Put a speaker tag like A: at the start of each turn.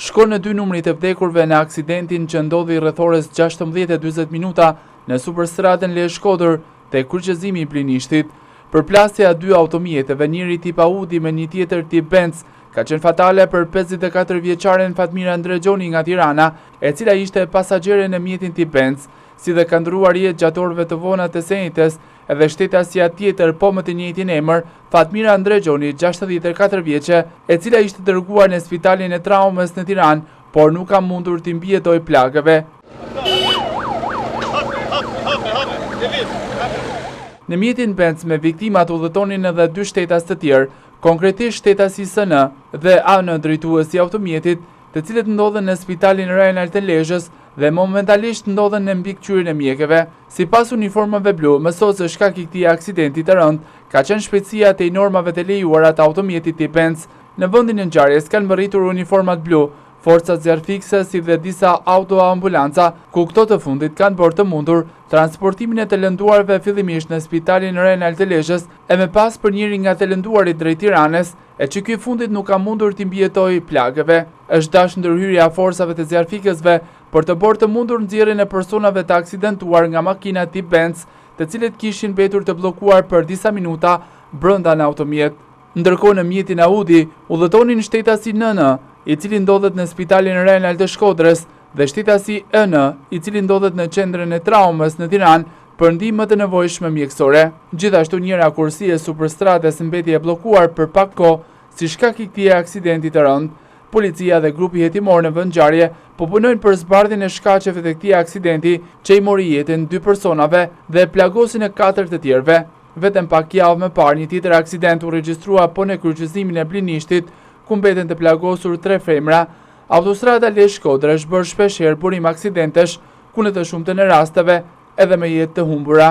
A: shkon në 2 numrit e vdekurve në aksidentin që ndodhi rreth orës 16:40 minuta në superstradën Lezhë-Shkodër te kryqëzimi i Plinishtit. Përplasja 2 automjeteve, njëri tip Audi me një tjetër tip Benz, ka qenë fatale për 54 vjeçaren Fatmira Ndrexhoni nga Tirana, e cila ishte pasagjere në mjetin tip Benz, si dhe ka ndryuar jetë gjatë orëve të vona të senjtes, edhe shtetësia tjetër po më të njëjtin emër, Fatmira Ndrexhoni, 64 vjeçe, e cila ishte dërguar në spitalin e traumës në Tiranë, por nuk ka mundur të mbijetojë plagëve. Në mjetin Benz me viktimat udhëtonin edhe 2 shtetas të tjerë, konkretisht shtetasi SN dhe AN drejtuesi i automjetit, të cilët ndodhen në spitalin Rajonal të Lezhës dhe momentalisht ndodhen në mbikëqyrjen e mjekëve. Sipas uniformave blu, mësohet se shkaki i këtij aksidenti të rënd ka qenë shpejtësia te normave të lejuara të automjetit tip Benz. Në vendin e ngjarjes kanë mbërritur uniformat blu, forcat zjarfikse si dhe disa autoambulanca, ku këto të fundit kanë bërë të mundur transportimin e të lënduarve fillimisht në spitalin Rajonal të Lezhës e më pas për njëri nga të lënduarit drejt Tiranës, e që ky fundit nuk ka mundur të mbijetojë plagëve. Është dashur ndërhyrja forsave të zjarfikësve për të bërë të mundur nxjerrjen e personave të aksidentuar nga makina tip Benz, të cilët kishin mbetur të bllokuar për disa minuta brenda në automjet. Ndërkohë në mjetin Audi udhëtonin shtetasi NN, i cili ndodhet në spitalin Rajonal të Shkodrës, dhe shtetasi EN, i cili ndodhet në qendrën e traumës në Tiranë për ndihmë të nevojshme mjekësore. Gjithashtu njëra kursi e superstradës mbeti e bllokuar për pak kohë si shkak i këtij aksidenti të rënd. Policia dhe grupi hetimor në vend ngjarje po punojnë për zbardhjen e shkaqeve të këtij aksidenti që i mori jetën 2 personave dhe plagosin e 4 të tjerëve. Vetëm pak javë më parë një tjetër aksident u regjistrua po në kryqëzimin e Plinishtit, ku mbeten të plagosur 3 femra. Autostrada Lezhë-Shkodër është bërë shpeshherë burim aksidentesh, ku në të shumtën e rasteve edhe me jetë të humbura.